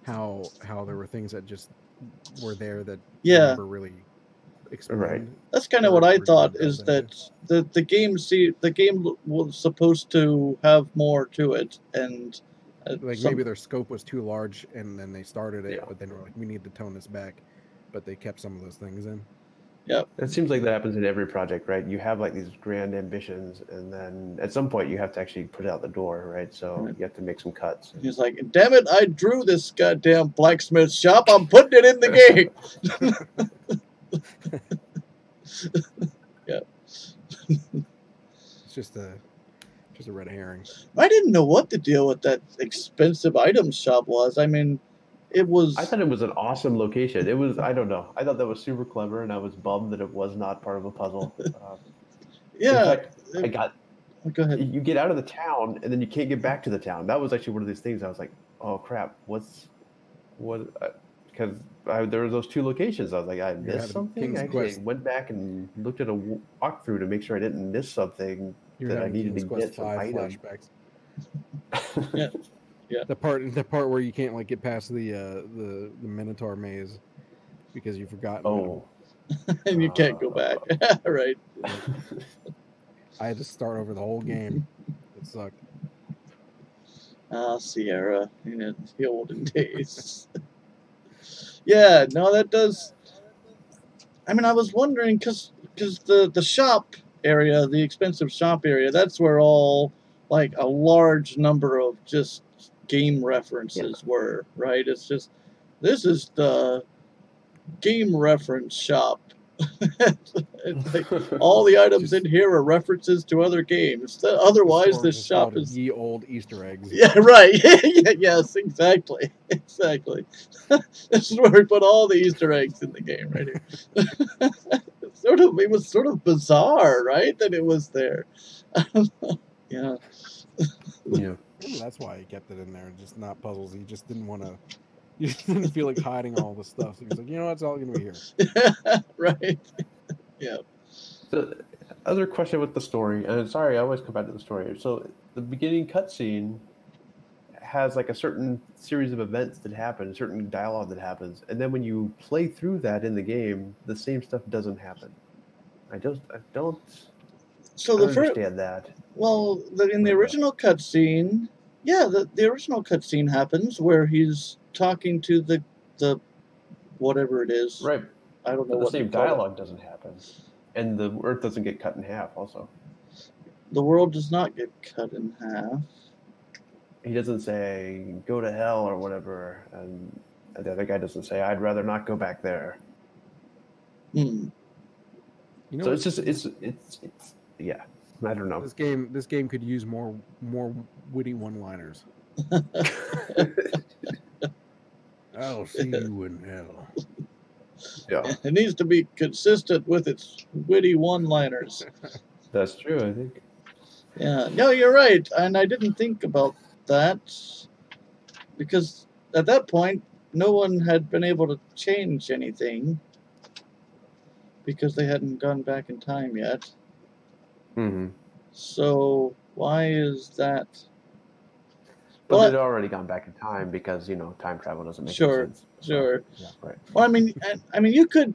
[SPEAKER 2] how there were things that just were there that never really.
[SPEAKER 3] Right.
[SPEAKER 1] That's kind of what I thought. Is that the game was supposed to have more to it, and
[SPEAKER 2] maybe their scope was too large, and then they started it, but then were like, we need to tone this back, but they kept some of those things in.
[SPEAKER 1] Yeah,
[SPEAKER 3] it seems like that happens in every project, right? You have like these grand ambitions, and then at some point you have to actually put it out the door, right? So you have to make some cuts.
[SPEAKER 1] He's like, "Damn it! I drew this goddamn blacksmith shop. I'm putting it in the game." Yeah.
[SPEAKER 2] It's just a red herring.
[SPEAKER 1] I didn't know what the deal with that expensive items shop was. I mean, it was.
[SPEAKER 3] I thought it was an awesome location. It was. I don't know. I thought that was super clever, and I was bummed that it was not part of a puzzle.
[SPEAKER 1] Yeah.
[SPEAKER 3] In fact,
[SPEAKER 1] Go ahead.
[SPEAKER 3] You get out of the town, and then you can't get back to the town. That was actually one of these things. I was like, oh crap, what? Because there were those two locations. I was like, I missed something. I went back and looked at a walkthrough to make sure I didn't miss something that I needed to get some flashbacks.
[SPEAKER 1] Yeah.
[SPEAKER 2] The part where you can't like get past the Minotaur maze because you forgot.
[SPEAKER 3] Oh.
[SPEAKER 1] And you can't go back. Right.
[SPEAKER 2] I had to start over the whole game. It sucked.
[SPEAKER 1] Sierra in the olden days. Yeah, no, that does. I mean, I was wondering because the shop area, the expensive shop area, that's where all like a large number of just game references were, right? It's just this is the game reference shop. It's like all the items in here are references to other games. Otherwise, this shop is
[SPEAKER 2] ye old Easter eggs.
[SPEAKER 1] Yeah, right. Yes, exactly. This is where we put all the Easter eggs in the game, right here. It was sort of bizarre, right, that it was there.
[SPEAKER 3] Yeah.
[SPEAKER 2] Maybe that's why he kept it in there, just not puzzles. He just didn't want to You didn't feel like hiding all the stuff. So he was like, you know what, it's all gonna be here.
[SPEAKER 1] Right. Yeah.
[SPEAKER 3] So, other question with the story, and sorry, I always come back to the story. So, the beginning cutscene has like a certain series of events that happen, certain dialogue that happens, and then when you play through that in the game, the same stuff doesn't happen. I don't
[SPEAKER 1] So the first,
[SPEAKER 3] understand that.
[SPEAKER 1] well, in the original cutscene, yeah, the original cutscene happens where he's talking to the whatever it is.
[SPEAKER 3] Right,
[SPEAKER 1] I don't know
[SPEAKER 3] but the
[SPEAKER 1] what
[SPEAKER 3] same
[SPEAKER 1] you call it.
[SPEAKER 3] dialogue doesn't happen, and the Earth doesn't get cut in half. Also,
[SPEAKER 1] The world does not get cut in half.
[SPEAKER 3] he doesn't say "go to hell" or whatever, and the other guy doesn't say "I'd rather not go back there."
[SPEAKER 1] Hmm.
[SPEAKER 2] You know,
[SPEAKER 3] So
[SPEAKER 2] what?
[SPEAKER 3] it's yeah. I don't know.
[SPEAKER 2] This game could use more witty one-liners. I'll see you in hell.
[SPEAKER 3] Yeah,
[SPEAKER 1] It needs to be consistent with its witty one-liners.
[SPEAKER 3] that's true. I think.
[SPEAKER 1] Yeah, no, you're right, and I didn't think about that because at that point, no one had been able to change anything because they hadn't gone back in time yet.
[SPEAKER 3] Mm-hmm.
[SPEAKER 1] So why is that?
[SPEAKER 3] But
[SPEAKER 1] Well,
[SPEAKER 3] they'd already gone back in time because time travel doesn't make
[SPEAKER 1] Sure,
[SPEAKER 3] any sense.
[SPEAKER 1] sure.
[SPEAKER 3] Yeah, right.
[SPEAKER 1] Well, I mean, you could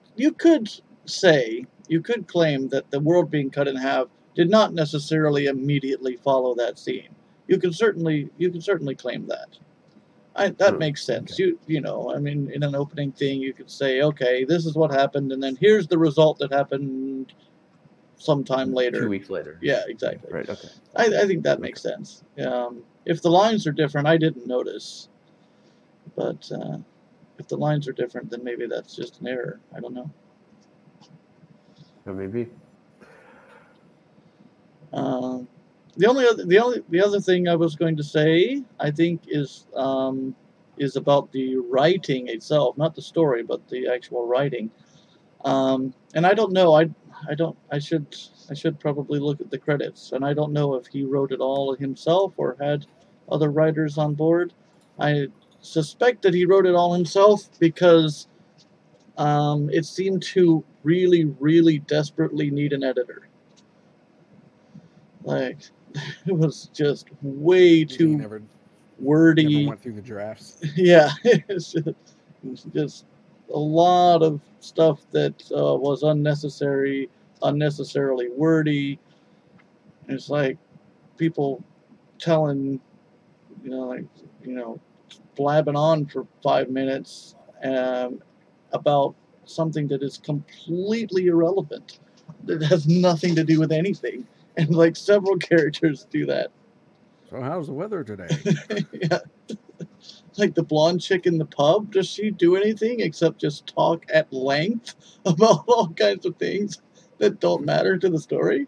[SPEAKER 1] say you could claim that the world being cut in half did not necessarily immediately follow that scene. You can certainly claim that. That makes sense.
[SPEAKER 3] Okay.
[SPEAKER 1] You know, I mean, in an opening thing, you could say, okay, this is what happened, and then here's the result that happened sometime later.
[SPEAKER 3] 2 weeks later.
[SPEAKER 1] Yeah, exactly.
[SPEAKER 3] Right. Okay.
[SPEAKER 1] I think that makes sense. If the lines are different, I didn't notice, but if the lines are different, then maybe that's just an error. I don't know.
[SPEAKER 3] Or maybe.
[SPEAKER 1] The other thing I was going to say, I think, is about the writing itself, not the story, but the actual writing. And I don't know. I should probably look at the credits, and I don't know if he wrote it all himself or had other writers on board. I suspect that he wrote it all himself because it seemed to really, really desperately need an editor. Like, it was just way too wordy.
[SPEAKER 2] Never went through the drafts.
[SPEAKER 1] Yeah, it's just a lot of stuff that was unnecessarily wordy. It's like people telling, blabbing on for 5 minutes about something that is completely irrelevant, that has nothing to do with anything. And like several characters do that.
[SPEAKER 2] So how's the weather today?
[SPEAKER 1] Yeah. Like the blonde chick in the pub, does she do anything except just talk at length about all kinds of things that don't matter to the story?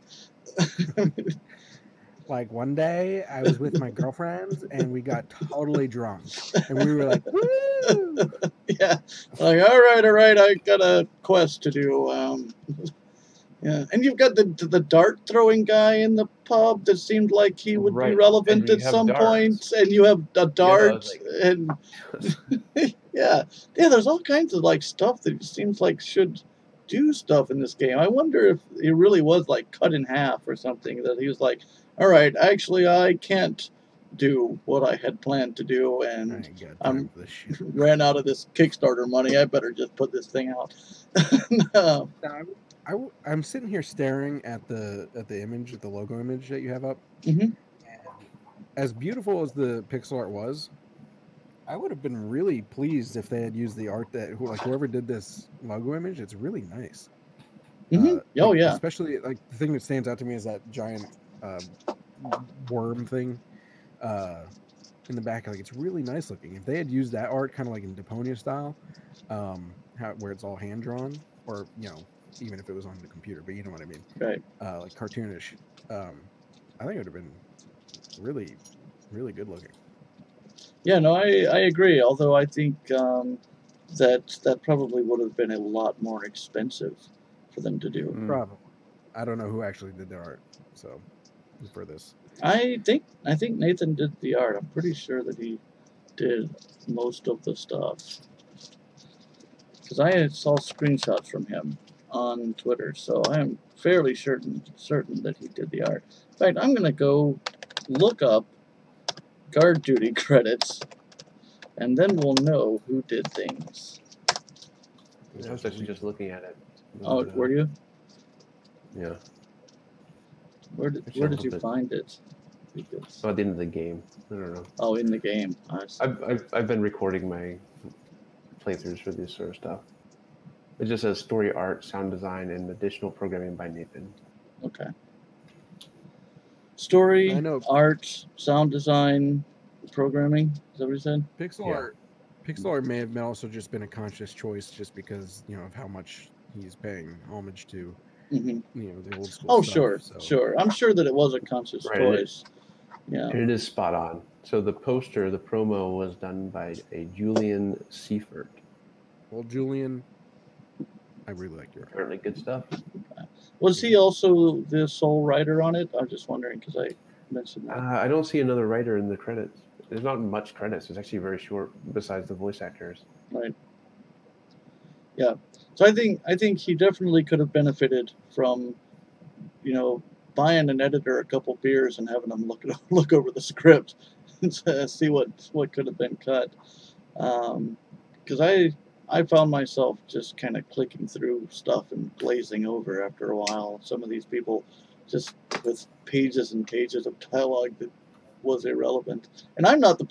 [SPEAKER 2] Like one day I was with my girlfriends and we got totally drunk and we were like, woo!
[SPEAKER 1] Yeah, like all right, I got a quest to do. Yeah, and you've got the dart throwing guy in the pub that seemed like he would be relevant at some point, and you have a dart, and yeah, there's all kinds of like stuff that seems like should do stuff in this game. I wonder if it really was like cut in half or something, that he was like, all right, actually I can't do what I had planned to do, and I'm ran out of this Kickstarter money. I better just put this thing out. No.
[SPEAKER 2] I'm sitting here staring at the image, at the logo image that you have up.
[SPEAKER 1] Mm-hmm.
[SPEAKER 2] As beautiful as the pixel art was, I would have been really pleased if they had used the art that whoever did this logo image. It's really nice.
[SPEAKER 1] Mm-hmm. Oh yeah.
[SPEAKER 2] Especially like the thing that stands out to me is that giant worm thing in the back. Like it's really nice looking. If they had used that art kind of like in Deponia style, where it's all hand drawn, or even if it was on the computer, but you know what I mean,
[SPEAKER 1] right?
[SPEAKER 2] Like cartoonish. I think it would have been really, really good looking.
[SPEAKER 1] Yeah, no, I agree. Although I think that probably would have been a lot more expensive for them to do.
[SPEAKER 2] Probably. I don't know who actually did the art, so for this.
[SPEAKER 1] I think Nathan did the art. I'm pretty sure that he did most of the stuff. Because I saw screenshots from him on Twitter, so I am fairly certain that he did the art. In fact, I'm going to go look up guard duty credits, and then we'll know who did things.
[SPEAKER 3] I was actually just looking at it.
[SPEAKER 1] Oh, were you?
[SPEAKER 3] Yeah.
[SPEAKER 1] Where did you find it? Because...
[SPEAKER 3] Oh, at the end of the game. I don't know.
[SPEAKER 1] Oh, in the game.
[SPEAKER 3] I've been recording my playthroughs for this sort of stuff. It just says story, art, sound design, and additional programming by Nathan.
[SPEAKER 1] Okay. Story,
[SPEAKER 2] I know.
[SPEAKER 1] art, sound design, programming. Is that what you said?
[SPEAKER 2] Pixel art may have also just been a conscious choice, just because of how much he's paying homage to.
[SPEAKER 1] Mm-hmm.
[SPEAKER 2] The old school.
[SPEAKER 1] Oh,
[SPEAKER 2] stuff,
[SPEAKER 1] sure. I'm sure that it was a conscious choice. Yeah.
[SPEAKER 3] And it is spot on. So the poster, the promo, was done by a Julian Seifert.
[SPEAKER 2] Well, Julian, I really like your art.
[SPEAKER 3] Apparently good stuff.
[SPEAKER 1] Was he also the sole writer on it? I'm just wondering because I mentioned that.
[SPEAKER 3] I don't see another writer in the credits. There's not much credits. It's actually very short besides the voice actors.
[SPEAKER 1] Right. Yeah. So I think he definitely could have benefited from, buying an editor a couple beers and having them look over the script and see what could have been cut. Because I found myself just kind of clicking through stuff and glazing over after a while. Some of these people just with pages and pages of dialogue that was irrelevant. And I'm not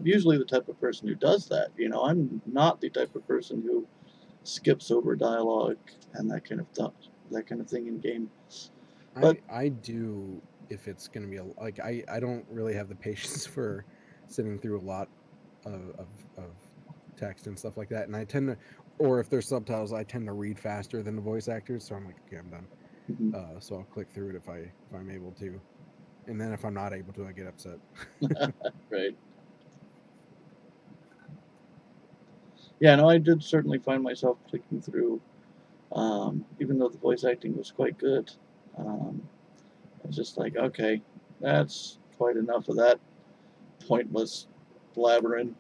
[SPEAKER 1] usually the type of person who does that. I'm not the type of person who skips over dialogue and that kind of thing in game. But
[SPEAKER 2] I do if it's going to be I don't really have the patience for sitting through a lot of text and stuff like that, and I tend to, or if there's subtitles, I tend to read faster than the voice actors, so I'm like, okay, I'm done.
[SPEAKER 1] Mm-hmm.
[SPEAKER 2] So I'll click through it if I'm able to, and then if I'm not able to, I get upset.
[SPEAKER 1] Right. Yeah, no, I did certainly find myself clicking through, even though the voice acting was quite good. I was just like, okay, that's quite enough of that pointless blabbering.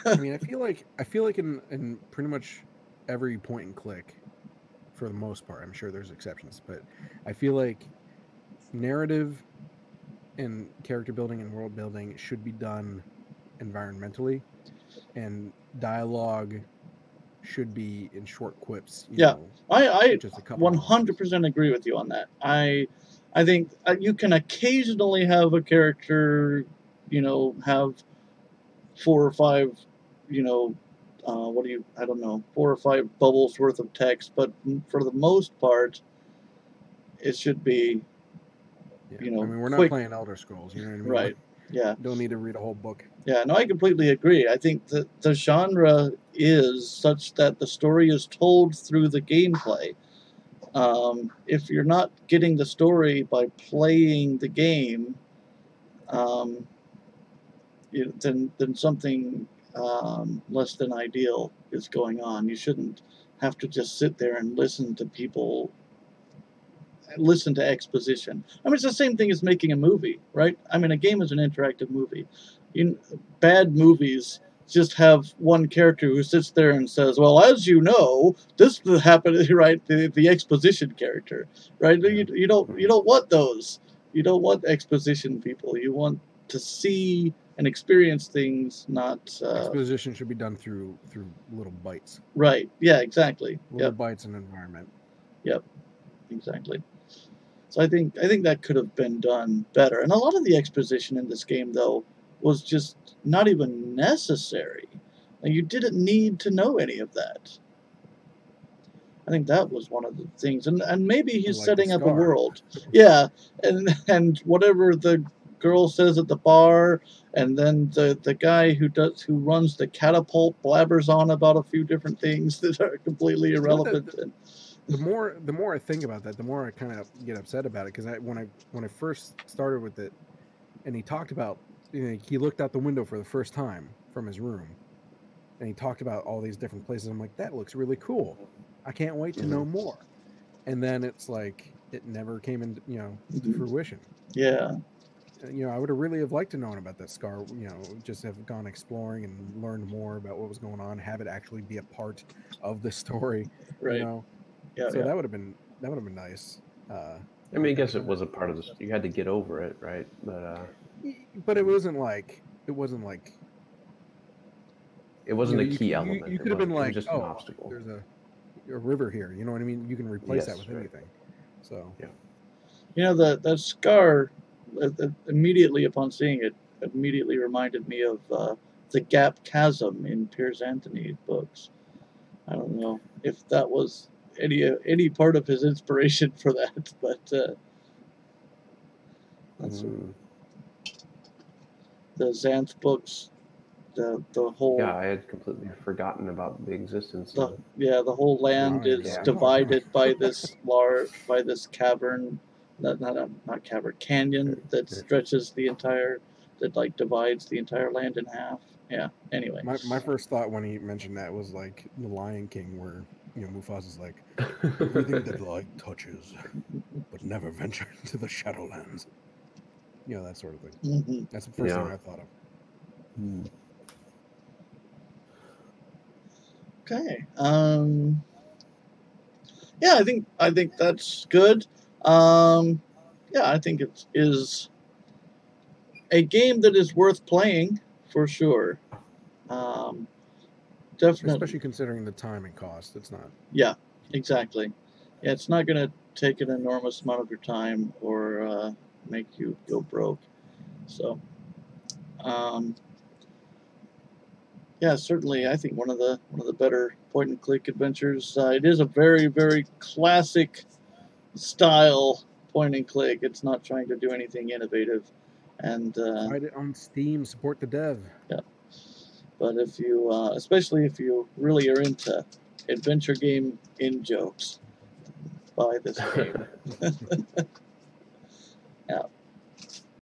[SPEAKER 2] I mean, I feel like in pretty much every point and click, for the most part, I'm sure there's exceptions, but I feel like narrative and character building and world building should be done environmentally, and dialogue should be in short quips.
[SPEAKER 1] I 100% agree with you on that. I think you can occasionally have a character, have 4 or 5, 4 or 5 bubbles worth of text, but for the most part, it should be,
[SPEAKER 2] I mean, we're not
[SPEAKER 1] quick.
[SPEAKER 2] playing Elder Scrolls, you know what I mean?
[SPEAKER 1] Right. Yeah.
[SPEAKER 2] Don't need to read a whole book.
[SPEAKER 1] Yeah, no, I completely agree. I think that the genre is such that the story is told through the gameplay. If you're not getting the story by playing the game, then something less than ideal is going on. You shouldn't have to just sit there and listen to exposition. I mean, it's the same thing as making a movie, right? I mean, a game is an interactive movie. Bad movies just have one character who sits there and says, well, as you know, this happened, right? The exposition character, right? You don't want those. You don't want exposition people. You want to see and experience things, not...
[SPEAKER 2] exposition should be done through little bites.
[SPEAKER 1] Right, yeah, exactly.
[SPEAKER 2] Little bites and environment.
[SPEAKER 1] Yep, exactly. So I think that could have been done better. And a lot of the exposition in this game, though, was just not even necessary. And you didn't need to know any of that. I think that was one of the things. And maybe he's setting up a world. Yeah, and whatever the girl says at the bar, and then the guy who runs the catapult blabbers on about a few different things that are completely irrelevant.
[SPEAKER 2] The more I think about that, the more I kind of get upset about it, because when I first started with it, and he talked about, he looked out the window for the first time from his room, and he talked about all these different places. I'm like, that looks really cool. I can't wait to know more. And then it's like it never came into fruition.
[SPEAKER 1] Yeah.
[SPEAKER 2] I would have really have liked to known about that scar. Just have gone exploring and learned more about what was going on. Have it actually be a part of the story.
[SPEAKER 1] Right. Yeah.
[SPEAKER 2] So
[SPEAKER 1] Yeah.
[SPEAKER 2] that would have been nice.
[SPEAKER 3] I mean, I guess it was a part of this. You had to get over it, right?
[SPEAKER 2] But it wasn't like
[SPEAKER 3] it wasn't a key element.
[SPEAKER 2] You could have been like,
[SPEAKER 3] just an obstacle.
[SPEAKER 2] There's a river here. You know what I mean? You can replace that with
[SPEAKER 3] right.
[SPEAKER 2] anything. So
[SPEAKER 3] yeah.
[SPEAKER 1] That scar, immediately upon seeing it, immediately reminded me of the Gap Chasm in Piers Anthony's books. I don't know if that was any part of his inspiration for that, but that's the Xanth books. The whole
[SPEAKER 3] I had completely forgotten about the existence.
[SPEAKER 1] The whole land is divided by this cavern, not cavern, canyon that stretches that divides the entire land in half. Yeah. Anyway,
[SPEAKER 2] my first thought when he mentioned that was like the Lion King, where Mufasa's like, everything that light touches, but never venture into the Shadowlands. That sort of thing.
[SPEAKER 1] Mm-hmm.
[SPEAKER 2] That's the first thing I thought of.
[SPEAKER 1] Okay. Yeah, I think that's good. Yeah, I think it is a game that is worth playing for sure. Definitely,
[SPEAKER 2] especially considering the time and cost. It's not.
[SPEAKER 1] Yeah, exactly. Yeah, it's not going to take an enormous amount of your time or make you go broke. So, yeah, certainly, I think one of the better point and click adventures. It is a very, very classic style point and click. It's not trying to do anything innovative, and
[SPEAKER 2] find it on Steam. Support the dev.
[SPEAKER 1] Yeah, but if you, especially if you really are into adventure game in jokes, buy this game.